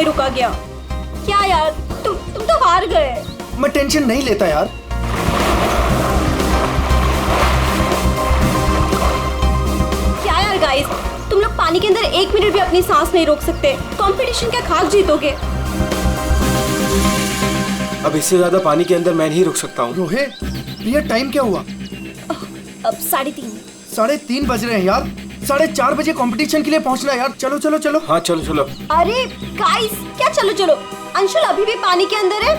रुका गया। क्या यार, तुम तो हार गए। मैं टेंशन नहीं लेता यार। क्या यार गाइस, तुम लोग पानी के अंदर 1 मिनट भी अपनी सांस नहीं रोक सकते। कंपटीशन क्या खाक जीतोगे? अब इससे ज्यादा पानी के अंदर मैं नहीं रुक सकता हूँ। रोहित, ये टाइम क्या हुआ? अब 3:30। 3:30 बज रहे हैं यार। 4:30 बजे कंपटीशन के लिए पहुंचना है यार। चलो चलो चलो। हाँ चलो चलो। अरे गाइस, क्या चलो चलो? अंशुल अभी भी पानी के अंदर है।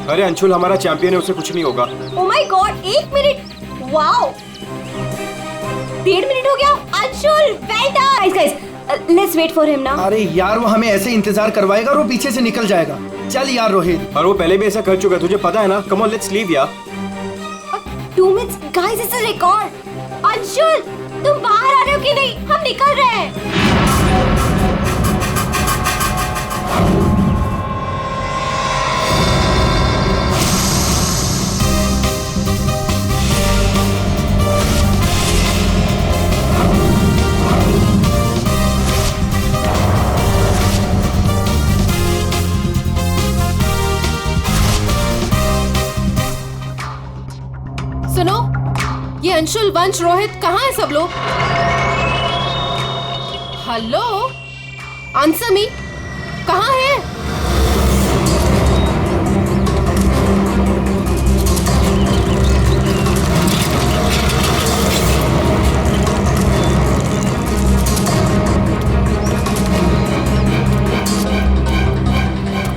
अरे अंशुल हमारा चैंपियन है, उसे कुछ नहीं होगा। Oh my god, 1 minute. Wow, 1.5 minute हो गया। Anshul well done. Guys, let's wait for him now. अरे यार, वो हमें ऐसे इंतजार करवाएगा और वो पीछे से निकल जाएगा। चल यार रोहित। और वो पहले भी ऐसा कर चुका है, तुझे पता है ना। कम ऑन लेट्स लीव यार। 2 minutes guys, it's a record. Anshul, तुम बाहर आ रहे हो कि नहीं? हम निकल रहे हैं। सुनो, ये अंशुल, वंश, रोहित कहाँ है सब लोग? हेलो, आंसर मी, कहाँ है?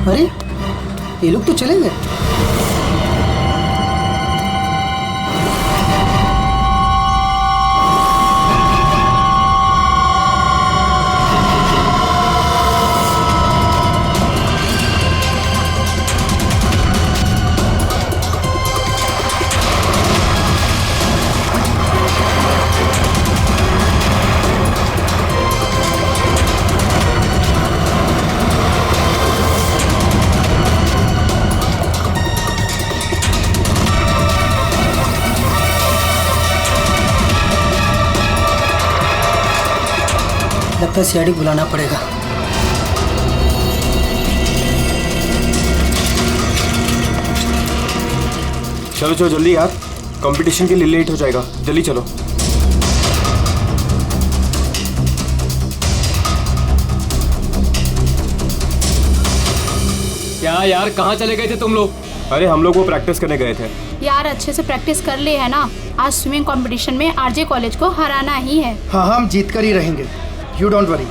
अरे ये लोग तो चले गए। लगता है सीआईडी बुलाना पड़ेगा। चलो चलो जल्दी यार, कंपटीशन के लिए लेट हो जाएगा। जल्दी चलो। क्या यार, कहाँ चले गए थे तुम लोग? अरे हम लोग वो प्रैक्टिस करने गए थे यार। अच्छे से प्रैक्टिस कर ले है ना। आज स्विमिंग कंपटीशन में आरजे कॉलेज को हराना ही है। हाँ, हम जीत कर ही रहेंगे। You don't worry.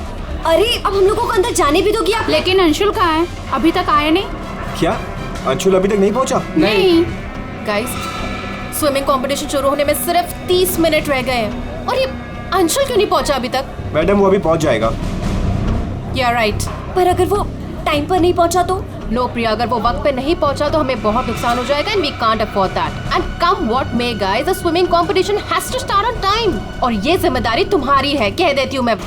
अरे अब हम लोगों को अंदर जाने भी दोगी आप? लेकिन अंशुल कहाँ है? अभी तक आया नहीं। क्या अंशुल अभी तक नहीं पहुंचा? नहीं। गाइस, स्विमिंग कंपटीशन शुरू होने में सिर्फ 30 मिनट रह गए हैं और ये अंशुल क्यों नहीं पहुंचा अभी तक? मैडम वो अभी पहुंच जाएगा। या राइट। पर अगर वो टाइम पर नहीं पहुंचा तो? नो प्रिया, अगर वो वक्त पे नहीं पहुंचा तो हमें बहुत नुकसान हो जाएगा and we can't afford that. And come what may guys, the swimming competition has to start on time और ये जिम्मेदारी तुम्हारी है, कह देती हूँ मैं।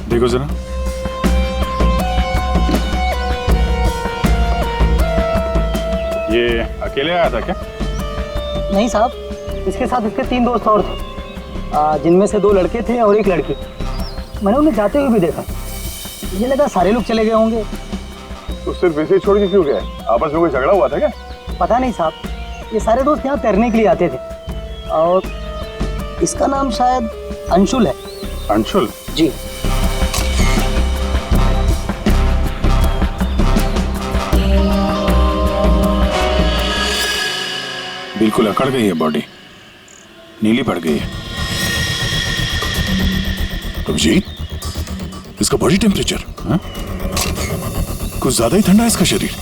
देखो जरा, ये अकेले आया था क्या? नहीं साहब, इसके साथ इसके 3 दोस्त और थे, जिनमें से 2 लड़के थे और 1 लड़की। मैंने उन्हें जाते हुए भी देखा। मुझे लगा सारे लोग चले गए होंगे। तो सिर्फ वैसे ही छोड़ के क्यों गए? आपस में कोई झगड़ा हुआ था क्या? पता नहीं साहब, ये सारे दोस्त यहाँ तैरने के लिए आते थे और इसका नाम शायद अंशुल है। अंशुल? जी। बिल्कुल अकड़ गई है बॉडी, नीली पड़ गई है। अभिजीत, इसका बॉडी टेम्परेचर कुछ ज्यादा ही ठंडा है इसका शरीर।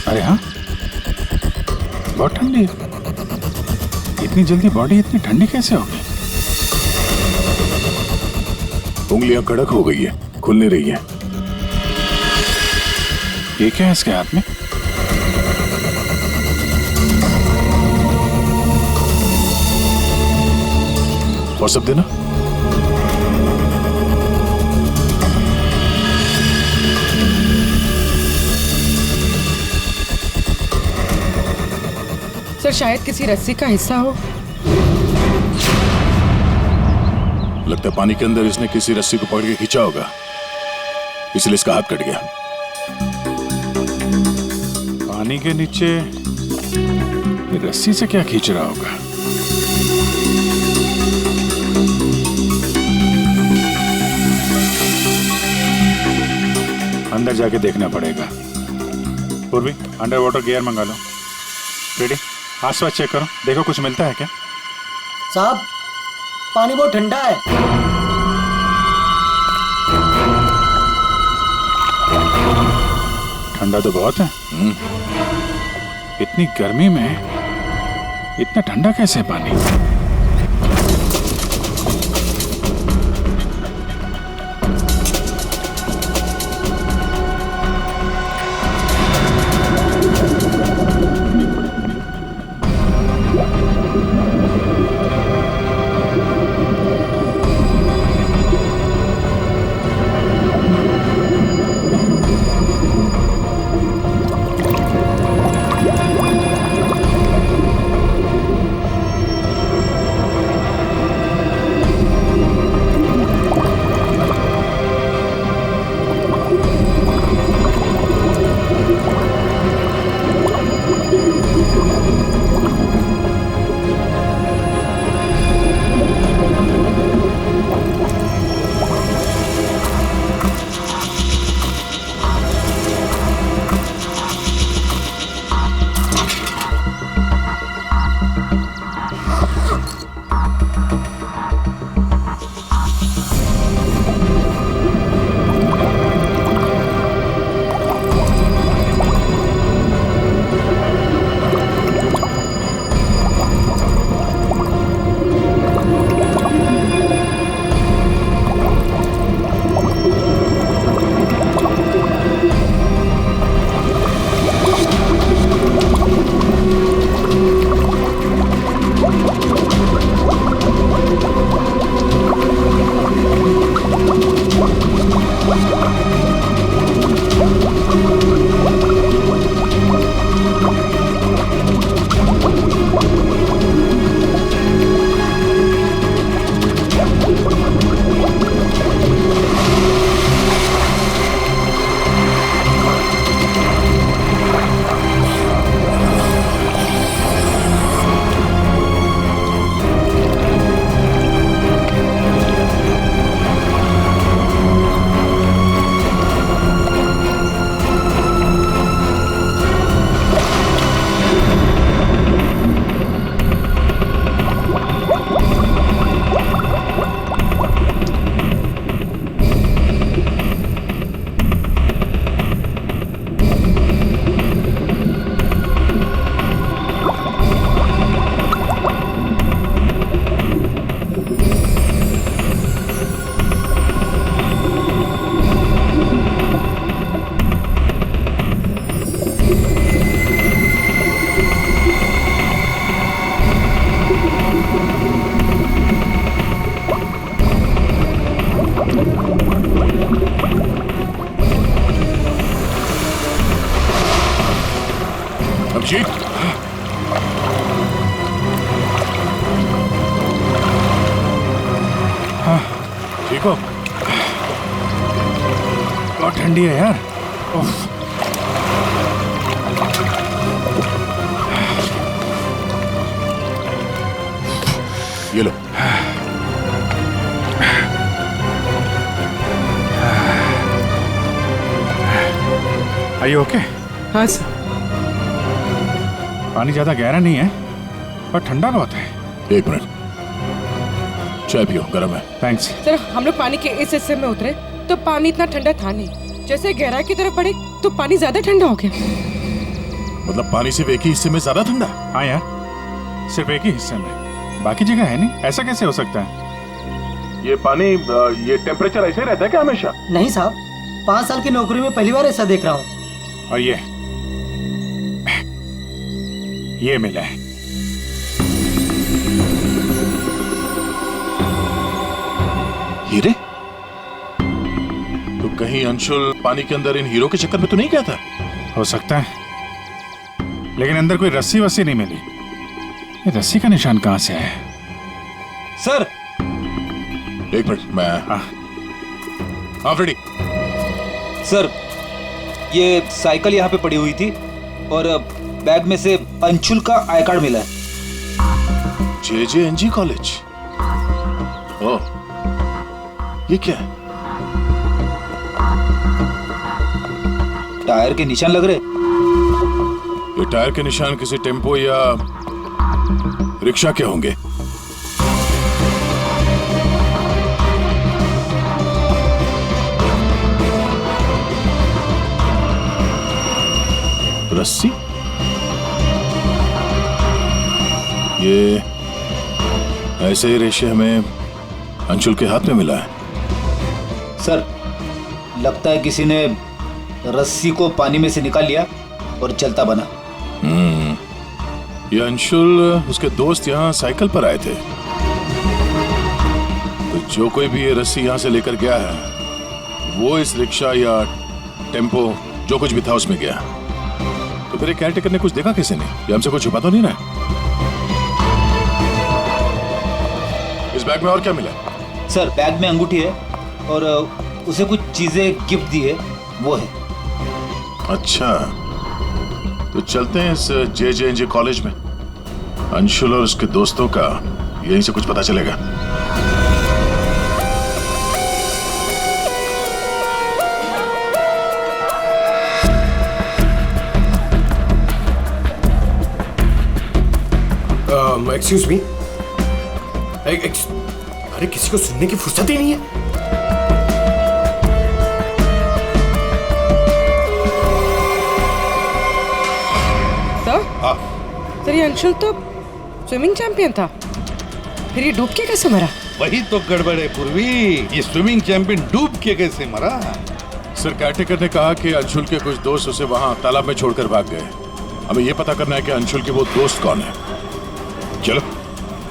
अरे हाँ, बहुत ठंडी है। इतनी जल्दी बॉडी इतनी ठंडी कैसे हो गई? उंगलियां कड़क हो गई है, खुल नहीं रही है। ये क्या है इसके हाथ में? और सब देना। सर शायद किसी रस्सी का हिस्सा हो। लगता है पानी के अंदर इसने किसी रस्सी को पकड़ के खींचा होगा, इसलिए इसका हाथ कट गया। पानी के नीचे ये रस्सी से क्या खींच रहा होगा? अंदर जाके देखना पड़ेगा। पूर्वी, अंडर वाटर गियर मंगा लो। रेडी, आसपास चेक करो, देखो कुछ मिलता है क्या। साहब पानी बहुत ठंडा है। ठंडा तो बहुत है। इतनी गर्मी में इतना ठंडा कैसे है पानी? अभिजीत, हाँ ठीक हो? बहुत ठंडी है यार। उफ। ये लो। Are you okay? हाँ सर। पानी ज्यादा गहरा नहीं है पर ठंडा बहुत है। एक मिनट, चाय पियो, गर्म है। थैंक्स। सर हम लोग पानी के इस हिस्से में उतरे तो पानी इतना ठंडा था नहीं, जैसे गहराई की तरफ बढ़े तो पानी ज्यादा ठंडा हो गया। मतलब पानी सिर्फ एक ही हिस्से में ज्यादा ठंडा? हाँ यार, सिर्फ एक ही हिस्से में, बाकी जगह है नहीं। ऐसा कैसे हो सकता है? ये पानी, ये टेम्परेचर ऐसे रहता है क्या हमेशा? नहीं साहब, 5 साल की नौकरी में पहली बार ऐसा देख रहा हूँ। और ये मिला है। हीरे? तो कहीं अंशुल पानी के अंदर इन हीरो के चक्कर में तो नहीं गया था? हो सकता है, लेकिन अंदर कोई रस्सी वस्सी नहीं मिली। ये रस्सी का निशान कहाँ से आया? सर एक मिनट, मैं हाँ फ्रेडी। सर, ये साइकिल यहाँ पे पड़ी हुई थी और बैग में से अंशुल का आई कार्ड मिला है। JJNG college. ओह, ये क्या है? टायर के निशान लग रहे। ये टायर के निशान किसी टेम्पो या रिक्शा के होंगे। रस्सी? ये ऐसे ही रेशे हमें अंशुल के हाथ में मिला है। सर, लगता है किसी ने रस्सी को पानी में से निकाल लिया और चलता बना। ये अंशुल, उसके दोस्त यहाँ साइकिल पर आए थे, तो जो कोई भी ये रस्सी यहाँ से लेकर गया है वो इस रिक्शा या टेम्पो जो कुछ भी था उसमें गया। तो फिर केयर टेकर ने कुछ देखा किसी ने? ये हमसे कुछ छुपा तो नहीं रहा? इस बैग में और क्या मिला? सर, बैग में अंगूठी है और उसे कुछ चीजें गिफ्ट दी है, वो है। अच्छा, तो चलते हैं इस JJNG कॉलेज में। अंशुल और उसके दोस्तों का यहीं से कुछ पता चलेगा। Excuse me. अरे किसी को सुनने की फुर्सत ही नहीं है। सर, ये अंशुल तो स्विमिंग चैंपियन था, फिर ये डूब के कैसे मरा? वही तो गड़बड़ है पूर्वी, ये स्विमिंग चैंपियन डूब के कैसे मरा? सर, केयरटेकर ने कहा कि अंशुल के कुछ दोस्त उसे वहां तालाब में छोड़कर भाग गए। हमें यह पता करना है कि अंशुल के वो दोस्त कौन है। चलो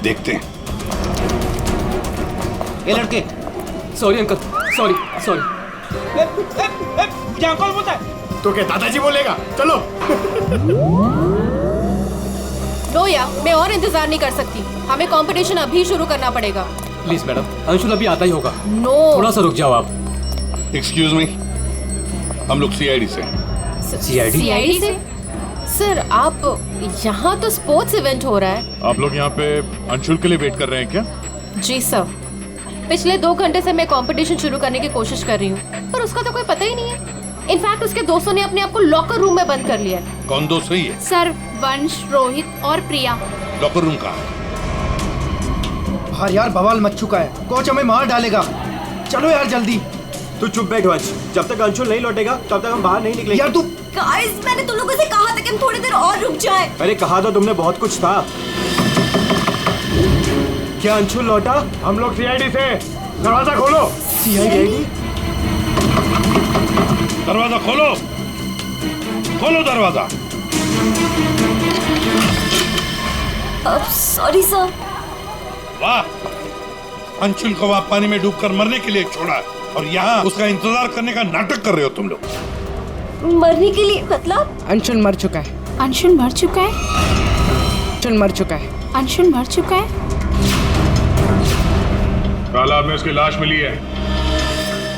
देखते हैं। ये लड़के। Sorry uncle, sorry. क्या कौन बोलता है? तो क्या दादाजी बोलेगा? चलो। नो या, मैं और इंतजार नहीं कर सकती। हमें कंपटीशन अभी शुरू करना पड़ेगा। प्लीज मैडम, अंशुल अभी आता ही होगा। नो, थोड़ा सा रुक जाओ आप। एक्सक्यूज मी, हम लोग CID से। CID से? सर, आप यहाँ तो स्पोर्ट्स इवेंट हो रहा है। आप लोग यहाँ पे अंशुल के लिए वेट कर रहे हैं क्या? जी सर, पिछले 2 घंटे से मैं कंपटीशन शुरू करने की कोशिश कर रही हूँ, पर उसका तो कोई पता ही नहीं है। इनफैक्ट उसके दोस्तों ने अपने आप को लॉकर रूम में बंद कर लिया है। कौन दोस्त है ये? सर, वंश, रोहित और प्रिया। लॉकर रूम कहाँ है? बाहर यार बवाल मच चुका है, कोच हमें मार डालेगा। चलो यार जल्दी। तू चुप बैठ वंश, जब तक अंशुल नहीं लौटेगा तब तक हम बाहर नहीं निकलेंगे। यार तू। गाइस, मैंने तुम लोगों से कहा था कि हम थोड़ी देर और रुक जाएं। अरे कहा तो तुमने बहुत कुछ था। क्या अंशुल लौटा? हम लोग CID से। दरवाजा खोलो। CID? दरवाजा खोलो, खोलो दरवाजा। अब सॉरी सर। वाह, अंशुल को वहां पानी में डूबकर मरने के लिए छोड़ा और यहाँ उसका इंतजार करने का नाटक कर रहे हो तुम लोग। मरने के लिए मतलब? अंशुल मर चुका है। अंशुल मर चुका है? अंशुल मर चुका है। अंशुल मर चुका है? तालाब में उसकी लाश मिली है।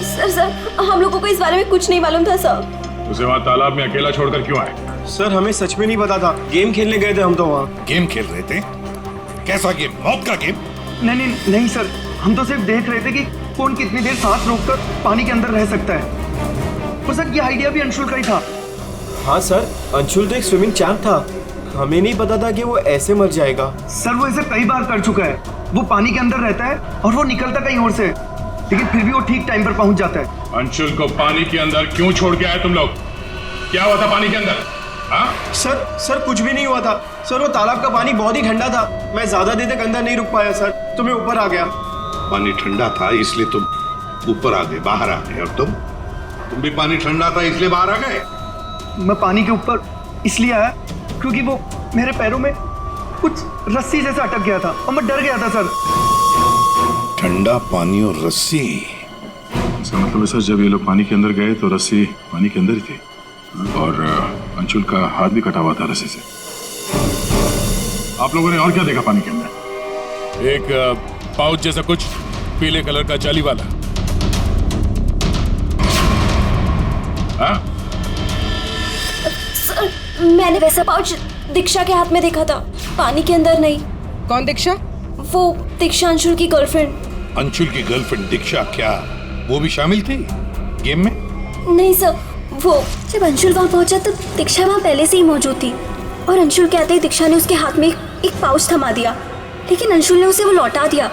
सर, हम लोगों को इस बारे में कुछ नहीं मालूम था सर। उसे वहाँ तालाब में अकेला छोड़कर क्यों आए? सर, हमें सच में नहीं पता था। गेम खेलने गए थे हम तो वहाँ। गेम खेल रहे थे? कैसा गेम? मौत का गेम? नहीं सर, हम तो सिर्फ देख रहे थे कि कौन कितनी देर सांस रोककर पानी के अंदर रह सकता है। और सर, ये आइडिया भी अंशुल का ही था। हाँ सर, अंशुल तो एक स्विमिंग चैंप था। हमें नहीं पता था कि वो ऐसे मर जाएगा। सर, वो ऐसे कई बार कर चुका है। वो पानी के अंदर रहता है और वो निकलता कहीं और से, लेकिन फिर भी वो ठीक टाइम पर पहुंच जाता है। अंशुल को पानी के अंदर क्यों छोड़ के आए तुम लोग? क्या हुआ था पानी के अंदर? हाँ? सर कुछ भी नहीं हुआ था। सर, वो तालाब का पानी बहुत ही ठंडा था। मैं ज्यादा देर तक अंदर नहीं रुक पाया सर, तो मैं ऊपर आ गया। पानी ठंडा था इसलिए तुम ऊपर आ गए, बाहर आ गए। और तुम भी पानी ठंडा था इसलिए बाहर आ गए? मैं पानी के ऊपर इसलिए आया क्योंकि वो मेरे पैरों में कुछ रस्सी जैसा अटक गया था और मैं डर गया था सर। ठंडा पानी और रस्सी? इसका मतलब है सर, जब ये लोग पानी के अंदर गए तो रस्सी पानी के अंदर ही थी और अंशुल का हाथ भी कटा हुआ था रस्सी से। आप लोगों ने और क्या देखा पानी के अंदर? एक पाउच जैसा कुछ पीले कलर का जाली वाला। हाँ? सर, मैंने वैसा पाउच दीक्षा के हाथ में देखा था, पानी के अंदर नहीं। कौन दीक्षा? वो दीक्षा अंशुल की गर्लफ्रेंड। अंशुल की गर्लफ्रेंड दीक्षा, क्या वो भी शामिल थी गेम में? नहीं सर, वो जब अंशुल वहाँ पहुंचा तो दीक्षा वहाँ पहले से ही मौजूद थी और अंशुल के आते ही दीक्षा ने उसके हाथ में एक पाउच थमा दिया, लेकिन अंशुल ने उसे वो लौटा दिया।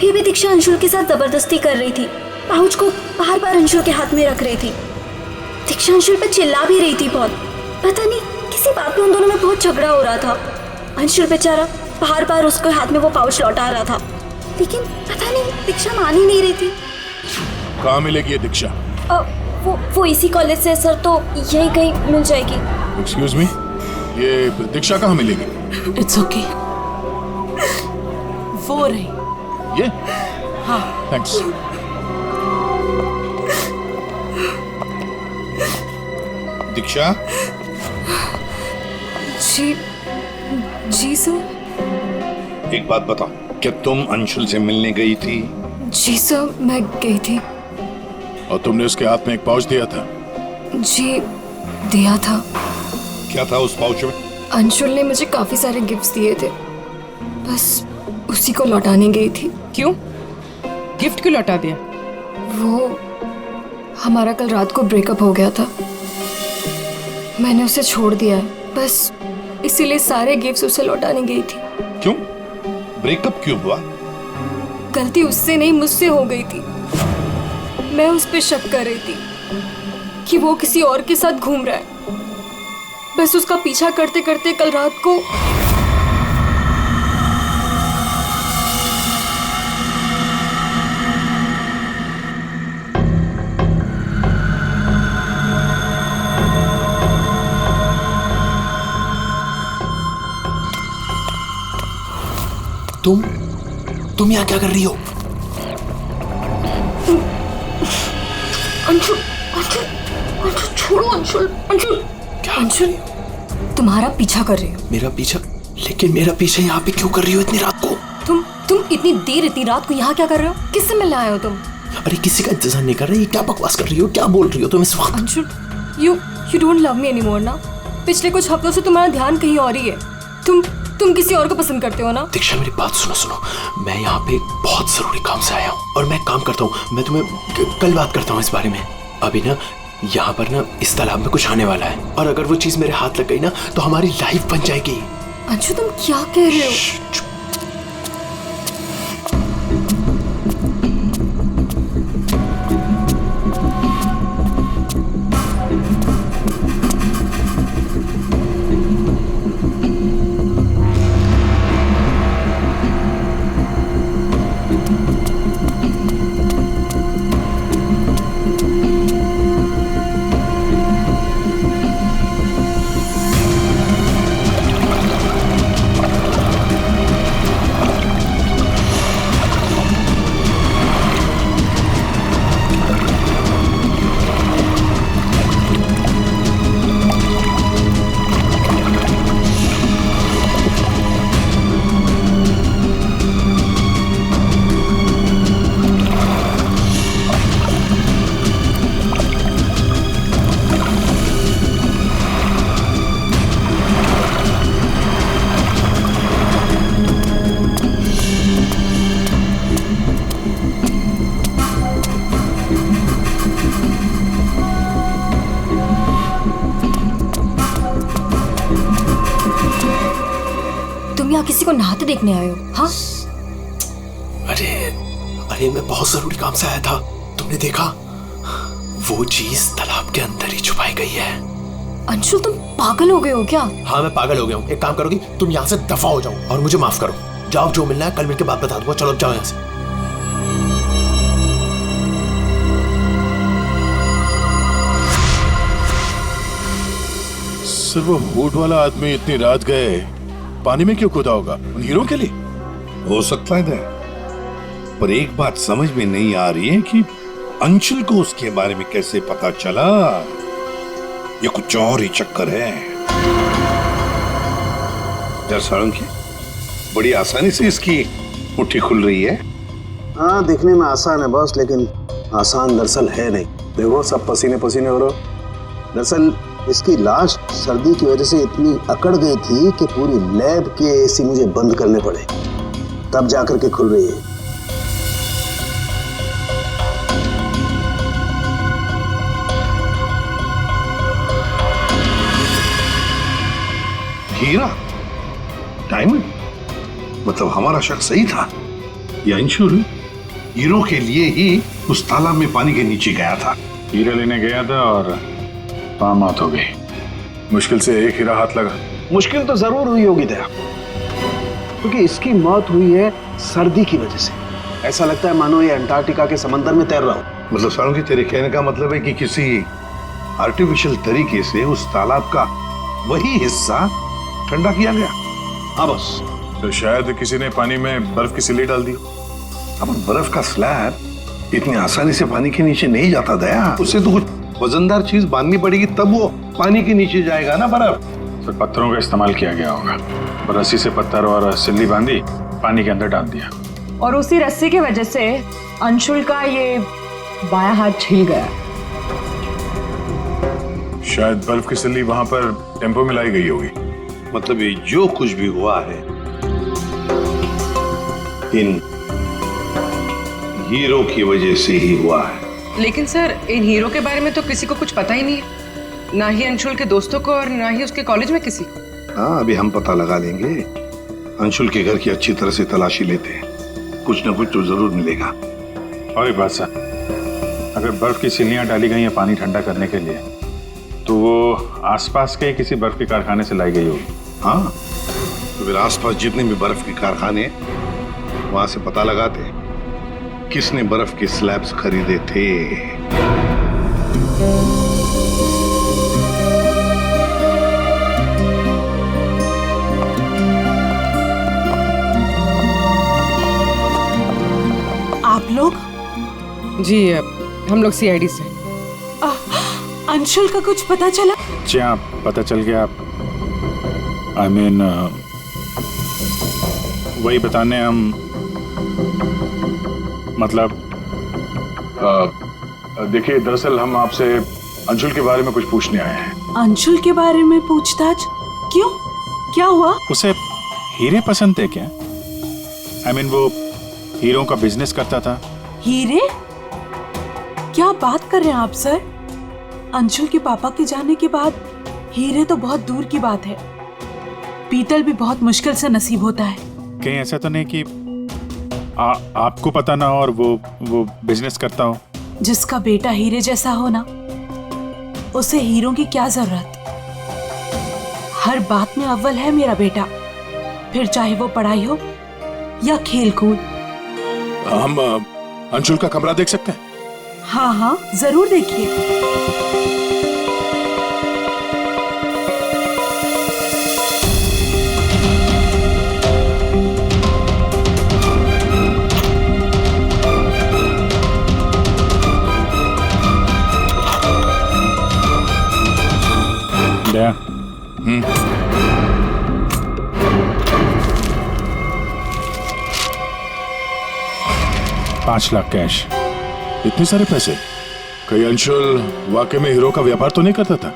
फिर भी दीक्षा अंशुल के साथ जबरदस्ती कर रही थी, पाउच को बार बार अंशुल के हाथ में रख रही थी। दीक्षा अंशुल पर चिल्ला भी रही थी बहुत, पता नहीं किसी बात में उन दोनों में बहुत झगड़ा हो रहा था। अंशुल बेचारा बार बार उसके हाथ में वो पाउच लौटा रहा था, लेकिन पता नहीं दीक्षा मान ही नहीं रही थी। कहाँ मिलेगी ये दीक्षा? वो इसी कॉलेज से सर, तो यहीं कहीं मिल जाएगी। एक्सक्यूज मी, ये दीक्षा कहाँ मिलेगी? इट्स ओके, वो रही। ये? हाँ। थैंक्स। दीक्षा? जी सर। एक बात बताओ, क्या तुम अंशुल से मिलने गई थी? जी सर, मैं गई थी। और तुमने उसके हाथ में एक पाउच दिया था? जी दिया था। क्या था उस पाउच में? अंशुल ने मुझे काफी सारे गिफ्ट्स दिए थे, बस उसी को लौटाने गई थी। क्यों? गिफ्ट क्यों लौटा दिया? वो हमारा कल रात को ब्रेकअप हो गया था, मैंने उसे छोड़ दिया है, बस इसीलिए सारे गिफ्ट्स उसे लौटाने गई थी। क्यों? ब्रेकअप क्यों हुआ? गलती उससे नहीं, मुझसे हो गई थी। मैं उस पे शक कर रही थी कि वो किसी और के साथ घूम रहा है, बस उसका पीछा करते करते कल रात को तुम यहाँ क्या कर रही हो? अंशुल, अंशुल, अंशुल छोड़ो अंशुल, अंशुल। क्या? अंशुल, तुम्हारा पीछा कर रही हो। मेरा पीछा? लेकिन मेरा पीछा यहाँ पे क्यों कर रही हो इतनी रात को? तुम इतनी देर इतनी रात को यहाँ क्या कर रहे हो? किससे मिलने आए हो तुम? अरे किसी का इंतजार नहीं कर रही, क्या बकवास कर रही हो, क्या बोल रही हो तुम इस वक्त? Anshul, you don't love me anymore ना? पिछले कुछ हफ्तों से तुम्हारा ध्यान कहीं और ही है। तुम किसी और को पसंद करते हो ना? दीक्षा मेरी बात सुनो, मैं यहाँ पे बहुत जरूरी काम से आया हूँ और मैं काम करता हूँ, मैं तुम्हें कल बात करता हूँ इस बारे में। अभी ना यहाँ पर ना इस तालाब में कुछ आने वाला है और अगर वो चीज मेरे हाथ लग गई ना तो हमारी लाइफ बन जाएगी। अंशु तुम क्या कह रहे हो? किसी को नहाते देखने आए हो? हाँ? अरे मैं बहुत जरूरी काम से आया था। तुमने देखा? वो चीज तालाब के अंदर ही छुपाई गई है। अंशुल तुम पागल हो गए हो क्या? हाँ मैं पागल हो गया हूँ। एक काम करोगी, तुम यहाँ से दफा हो जाओ और मुझे माफ करो। जाओ, जो मिलना है कल मिलके बात बता दूंगा। चलो जाओ यहाँ से। सर वो बूट वाला आदमी इतनी रात गए पानी में क्यों कूदा होगा? उन हीरो के लिए हो सकता है, पर एक बात समझ में नहीं आ रही है कि अंशुल को उसके बारे में कैसे पता चला। ये कुछ और ही चक्कर है। जरा सारंग बड़ी आसानी से इसकी मुट्ठी खुल रही है। हाँ, दिखने में आसान है बॉस, लेकिन आसान दरअसल है नहीं। देखो सब पसीने पसीने हो रहे। दरअसल इसकी लाश सर्दी की वजह से इतनी अकड़ गई थी कि पूरी लैब के एसी मुझे बंद करने पड़े, तब जाकर के खुल रही है। हीरा, डायमंड, मतलब हमारा शक सही था। ये अंशुल हीरो के लिए ही उस तालाब में पानी के नीचे गया था। हीरा लेने गया था और वहां मौत हो गई। मुश्किल से एक हीरा हाथ लगा। मुश्किल तो जरूर हुई होगी दया, क्योंकि इसकी मौत हुई है सर्दी की वजह से। ऐसा लगता है मानो ये अंटार्कटिका के समंदर में तैर रहा हो। मतलब सालुंकी, तेरे कहने का मतलब है कि किसी आर्टिफिशियल तरीके से उस तालाब का वही हिस्सा ठंडा किया गया। हाँ बस। तो शायद किसी ने पानी में बर्फ की सिल्ली डाल दी। अब बर्फ का स्लैब इतनी आसानी से पानी के नीचे नहीं जाता दया। उससे तो कुछ वजनदार चीज बांधनी पड़ेगी, तब वो पानी के नीचे जाएगा ना बर्फ। तो पत्थरों का इस्तेमाल किया गया होगा। रस्सी से पत्थर और सिल्ली बांधी, पानी के अंदर डाल दिया। और उसी रस्सी की वजह से अंशुल का ये बायां हाथ छिल गया। शायद बर्फ की सिल्ली वहां पर टेम्पो में लाई गई होगी। मतलब ये जो कुछ भी हुआ है इन हीरो की वजह से ही हुआ है। लेकिन सर, इन हीरो के बारे में तो किसी को कुछ पता ही नहीं है, ना ही अंशुल के दोस्तों को और ना ही उसके कॉलेज में किसी को। हाँ, अभी हम पता लगा लेंगे। अंशुल के घर की अच्छी तरह से तलाशी लेते हैं, कुछ ना कुछ तो जरूर मिलेगा। और एक बात सर, अगर बर्फ की सिल्लियां डाली गई हैं पानी ठंडा करने के लिए, तो वो आसपास के किसी बर्फ के कारखाने से लाई गई होगी। हाँ, तो फिर आसपास जितने भी बर्फ के कारखाने वहां से पता लगाते किसने बर्फ के स्लैब्स खरीदे थे। आप लोग? जी, हम लोग सीआईडी से। अंशुल का कुछ पता चला? जी हाँ, पता चल गया। I mean, वही बताने हम, मतलब देखिए, दरअसल हम आपसे अंशुल के बारे में कुछ पूछने आए हैं। अंशुल के बारे में पूछताछ? क्यों? क्या हुआ? उसे हीरे पसंद थे क्या? I mean, वो हीरों का बिजनेस करता था। हीरे? क्या बात कर रहे हैं आप सर? अंशुल के पापा के जाने के बाद हीरे तो बहुत दूर की बात है। पीतल भी बहुत मुश्किल से नसीब होता है। कहीं ऐसा तो नहीं कि आपको पता ना हो और वो बिजनेस करता हो? जिसका बेटा हीरे जैसा हो ना, उसे हीरों की क्या जरूरत। हर बात में अव्वल है मेरा बेटा, फिर चाहे वो पढ़ाई हो या खेल कूद। हम अंशुल का कमरा देख सकते हैं? हाँ हाँ, जरूर देखिए। दया, 5 लाख कैश। इतने सारे पैसे? कहीं अंशुल वाकई में हीरो का व्यापार तो नहीं करता था?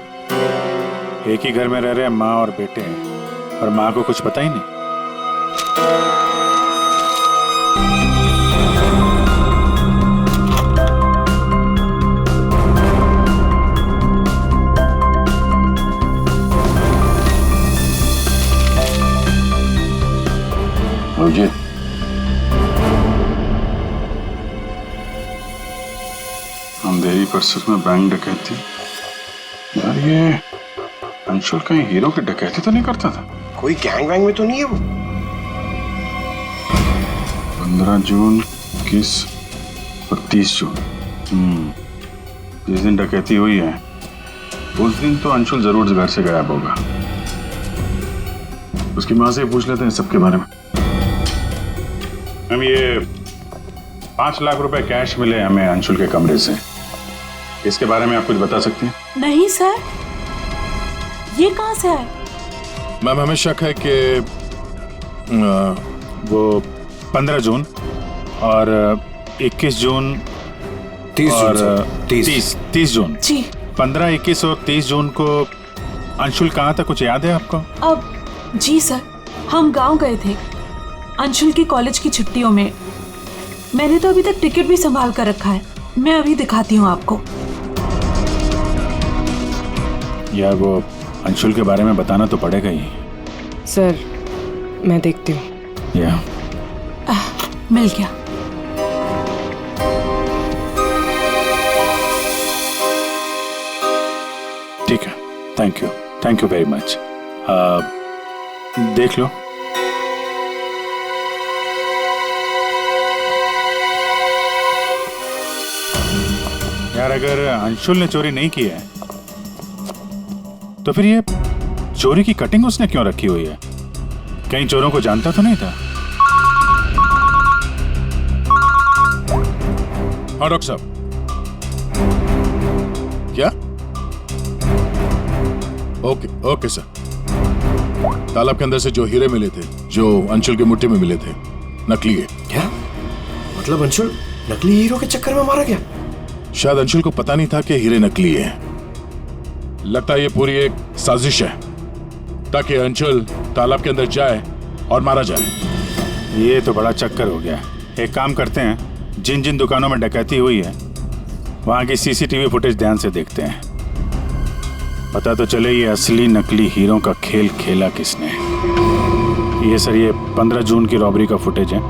एक ही घर में रह रहे माँ और बेटे, और माँ को कुछ पता ही नहीं। मुझे अंधेरी परिसर में बैंक डकैती। यार, ये अंशुल कहीं हीरो की डकैती तो नहीं करता था? कोई गैंग वैंग में तो नहीं है वो? 15 जून, 21 और 30 जून। जिस दिन डकैती हुई है उस दिन तो अंशुल जरूर घर से गायब होगा। उसकी माँ से पूछ लेते हैं सबके बारे में। हम ये 5 लाख रुपए कैश मिले हमें अंशुल के कमरे से, इसके बारे में आप कुछ बता सकती हैं? नहीं सर, ये कहाँ से आए? मैम, हमें शक है कि वो 15 जून और 21 जून 30 और जून 30 जून जी 15, 21 और 30 जून को अंशुल कहाँ था, कुछ याद है आपको? अब जी सर, हम गांव गए थे अंशुल की कॉलेज की छुट्टियों में। मैंने तो अभी तक टिकट भी संभाल कर रखा है, मैं अभी दिखाती हूँ आपको। यार वो अंशुल के बारे में बताना तो पड़ेगा ही। सर मैं देखती हूँ। या मिल गया। ठीक है, थैंक यू वेरी मच। देख लो। यार अगर अंशुल ने चोरी नहीं की है तो फिर ये चोरी की कटिंग उसने क्यों रखी हुई है? कहीं चोरों को जानता तो नहीं था? हाँ डॉक्टर साहब। क्या? Okay sir. तालाब के अंदर से जो हीरे मिले थे, जो अंशुल की मुट्ठी में मिले थे, नकली है। क्या मतलब? अंशुल नकली हीरो के चक्कर में मारा गया? शायद अंशुल को पता नहीं था कि हीरे नकली है। लगता है ये पूरी एक साजिश है ताकि अंशुल तालाब के अंदर जाए और मारा जाए। ये तो बड़ा चक्कर हो गया। एक काम करते हैं, जिन जिन दुकानों में डकैती हुई है वहां की सीसीटीवी फुटेज ध्यान से देखते हैं, पता तो चले ये असली नकली हीरो का खेल खेला किसने। ये सर, ये 15 जून की रॉबरी का फुटेज है।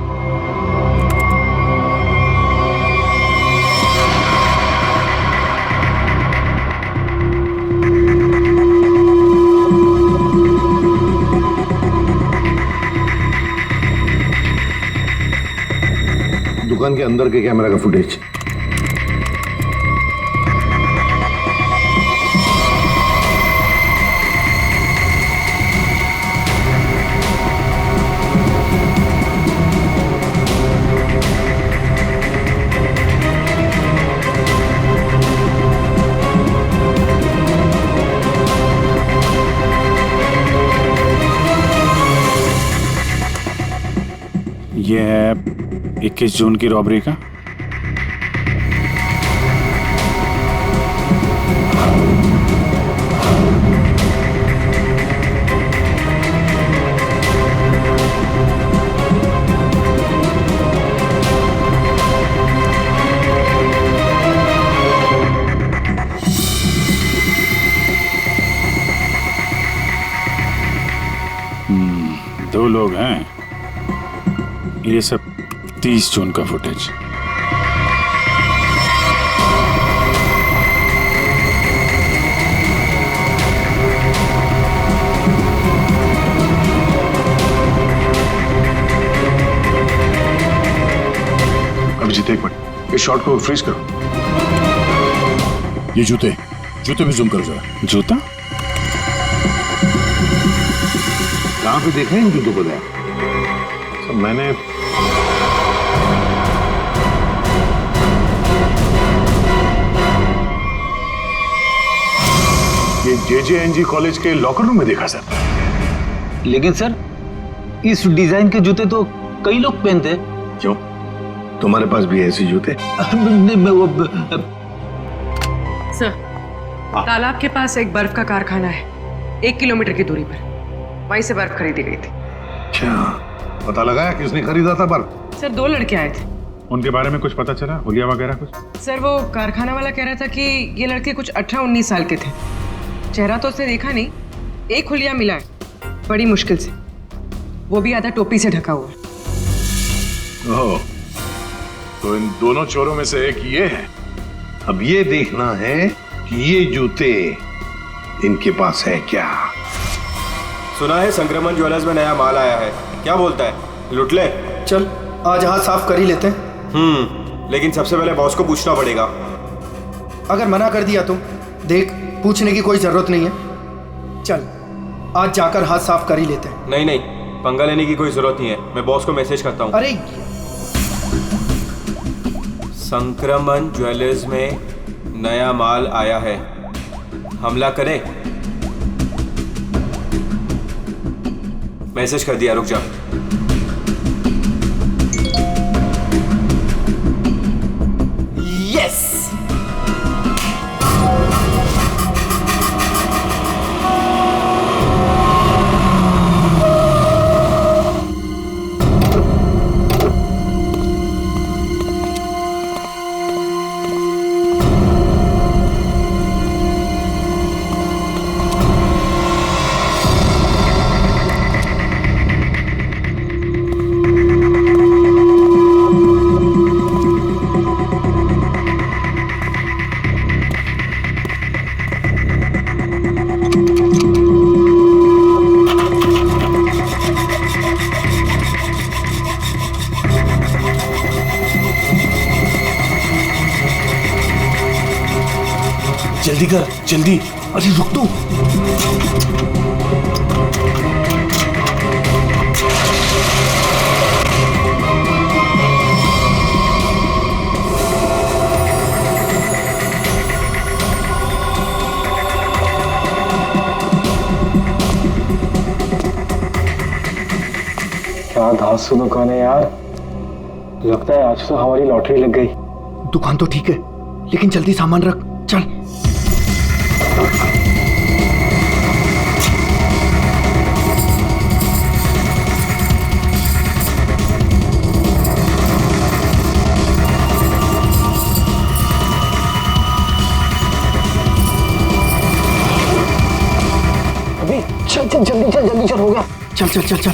दुकान के अंदर के कैमरा का फुटेज। ये है 21 जून की रॉबरी का। दो लोग हैं। ये सब 30 जून का फुटेज। अभिजीत एक मिनट, इस शॉट को फ्रीज करो। ये जूते भी जूम करो जरा। जूता कहाँ पे देख रहे हैं इन जूतों को? सब मैंने ये JJNG कॉलेज के लॉकर रूम में देखा सर। लेकिन सर इस डिजाइन के जूते तो कई लोग पहनते हैं। क्यों, तुम्हारे पास भी ऐसे जूते? सर, तालाब के पास एक बर्फ का कारखाना है, 1 किलोमीटर की दूरी पर। वहीं से बर्फ खरीदी गई थी। अच्छा, पता लगाया किसने खरीदा था बर्फ? सर 2 लड़के आए थे। उनके बारे में कुछ पता चला? हुलिया वगैरह कुछ? सर वो कारखाना वाला कह रहा था कि ये लड़के कुछ 18-19 साल के थे। चेहरा तो उसने देखा नहीं, एक हुलिया मिला है बड़ी मुश्किल से, वो भी आधा टोपी से ढका हुआ। ओह, तो इन दोनों चोरों में से एक ये है। अब ये देखना है कि ये जूते इनके पास है क्या। सुना है संक्रमण ज्वेलर्स में नया माल आया है, क्या बोलता है, लुट ले? चल आज हाथ साफ कर ही लेते हैं। लेकिन सबसे पहले बॉस को पूछना पड़ेगा। अगर मना कर दिया तो देख, पूछने की कोई जरूरत नहीं है। चल आज जाकर हाथ साफ कर ही लेते हैं। नहीं, पंगा लेने की कोई जरूरत नहीं है, मैं बॉस को मैसेज करता हूँ। अरे संक्रमण ज्वेलर्स में नया माल आया है, हमला करें? मैसेज कर दिया, रुक जा। जल्दी कर, जल्दी। अरे रुक तो। क्या धांसू दुकान है यार, लगता है आज तो हमारी लॉटरी लग गई। दुकान तो ठीक है, लेकिन जल्दी सामान रख, चल। अभी चल चल, जल्दी चल, हो गया। चल चल चल चल।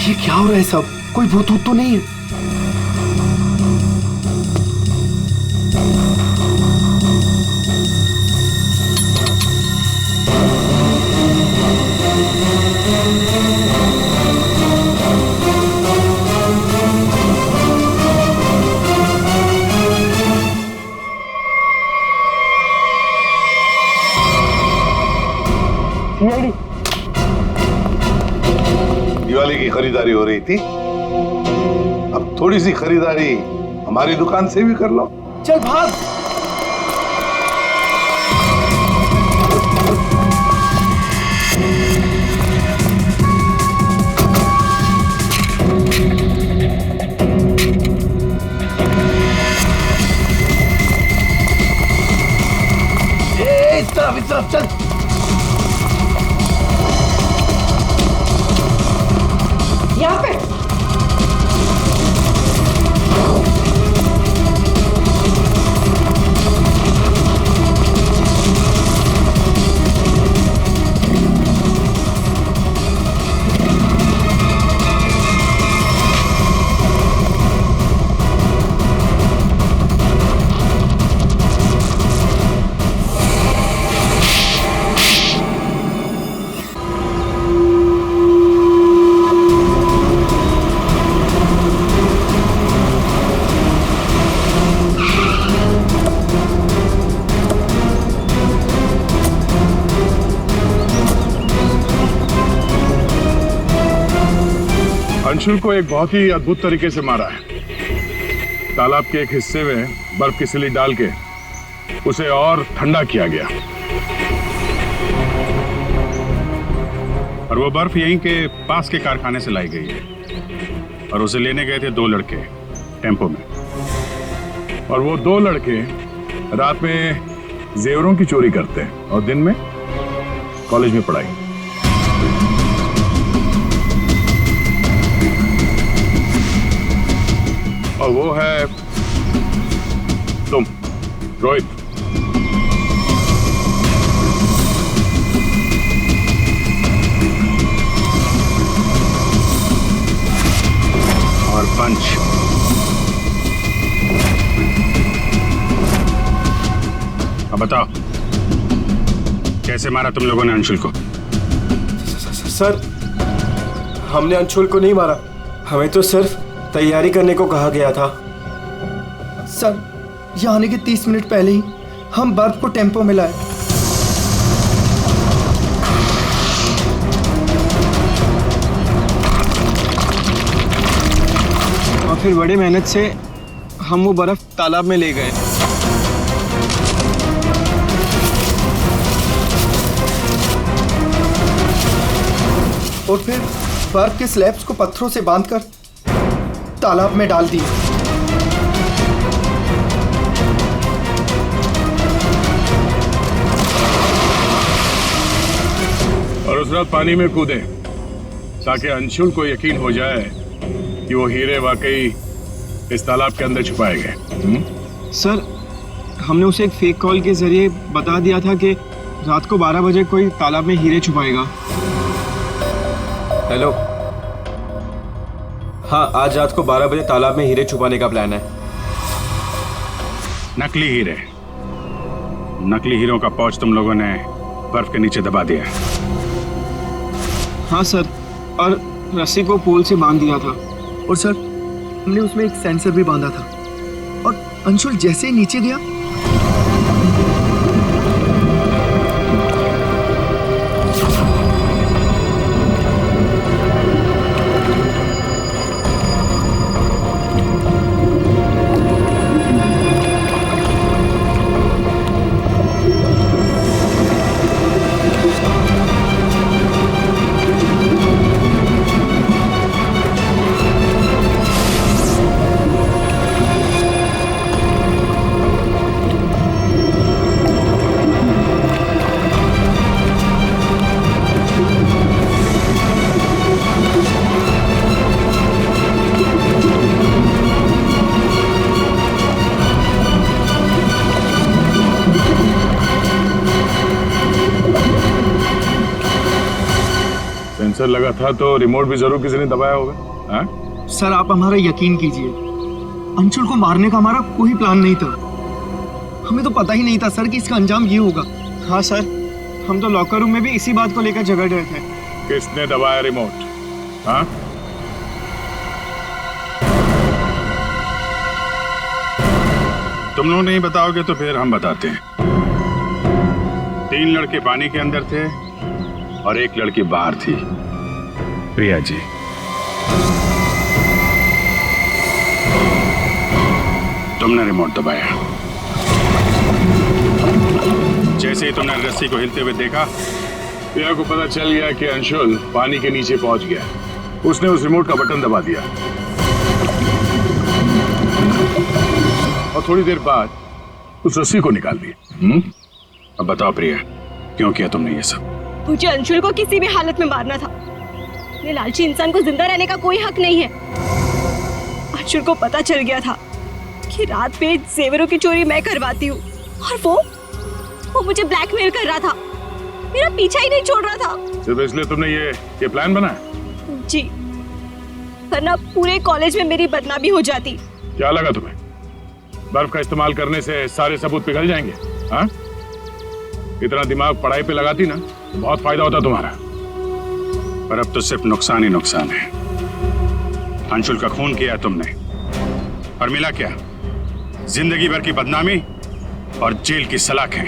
ये क्या हो रहा है सब? कोई भूत भूत तो नहीं है? दिवाली की खरीदारी हो रही थी, अब थोड़ी सी खरीदारी हमारी दुकान से भी कर लो। चल भाग। इस तरफ चल। यहाँ पे अंशुल को एक बहुत ही अद्भुत तरीके से मारा है। तालाब के एक हिस्से में बर्फ की सिल्ली डाल के उसे और ठंडा किया गया, और वो बर्फ यहीं के पास के कारखाने से लाई गई है, और उसे लेने गए थे 2 लड़के टेम्पो में, और वो 2 लड़के रात में जेवरों की चोरी करते हैं और दिन में कॉलेज में पढ़ाई। और वो है तुम, रोहित। और पंच। अब बताओ, कैसे मारा तुम लोगों ने अंशुल को? सर, हमने अंशुल को नहीं मारा, हमें तो सिर्फ तैयारी करने को कहा गया था। सर, यहाँ आने के 30 मिनट पहले ही हम बर्फ को टेम्पो में लाए। और फिर बड़ी मेहनत से हम वो बर्फ तालाब में ले गए। और फिर बर्फ के स्लैब्स को पत्थरों से बांधकर तालाब में डाल दिए। और उस रात पानी में कूदे ताकि अंशुल को यकीन हो जाए कि वो हीरे वाकई इस तालाब के अंदर छुपाए गए। सर, हमने उसे एक फेक कॉल के जरिए बता दिया था कि रात को 12 बजे कोई तालाब में हीरे छुपाएगा। हेलो, हाँ, आज रात को 12 बजे तालाब में हीरे छुपाने का प्लान है। नकली हीरे, नकली हीरों का पाउच तुम लोगों ने बर्फ के नीचे दबा दिया। हाँ सर, और रस्सी को पोल से बांध दिया था। और सर, हमने उसमें एक सेंसर भी बांधा था, और अंशुल जैसे ही नीचे गया सेंसर लगा था तो रिमोट भी जरूर किसी ने दबाया होगा। हाँ? सर, आप हमारा यकीन कीजिए, अंशुल को मारने का हमारा कोई प्लान नहीं था। हमें तो पता ही नहीं था सर कि इसका अंजाम ये होगा। हाँ सर, हम तो लॉकर रूम में भी इसी बात को लेकर झगड़ रहे थे। किसने दबाया रिमोट? हाँ? तुम लोग नहीं बताओगे तो फिर हम बताते हैं। 3 लड़के पानी के अंदर थे और 1 लड़की बाहर थी, प्रिया जी। तुमने रिमोट दबाया। जैसे ही तुमने रस्सी को हिलते हुए देखा, प्रिया को पता चल गया कि अंशुल पानी के नीचे पहुंच गया। उसने उस रिमोट का बटन दबा दिया और थोड़ी देर बाद उस रस्सी को निकाल दिया। अब बताओ प्रिया, क्यों किया तुमने ये सब? मुझे अंशुल को किसी भी हालत में मारना था। ये लालची इंसान को जिंदा रहने का कोई हक नहीं है। अंशुल को पता चल गया था कि रात में जेवरों की चोरी मैं करवाती हूँ, और वो मुझे ब्लैकमेल कर रहा था, मेरा पीछा ही नहीं छोड़ रहा था। सिर्फ इसलिए तुमने ये प्लान बनाया? जी, वरना पूरे कॉलेज में मेरी बदनामी हो जाती। क्या लगा तुम्हें बर्फ का इस्तेमाल करने से सारे सबूत पिघल जाएंगे? हाँ? इतना दिमाग पढ़ाई पे लगाती ना तो बहुत फायदा होता तुम्हारा। पर अब तो सिर्फ नुकसान ही नुकसान है। अंशुल का खून किया तुमने, और मिला क्या? जिंदगी भर की बदनामी और जेल की सलाखें।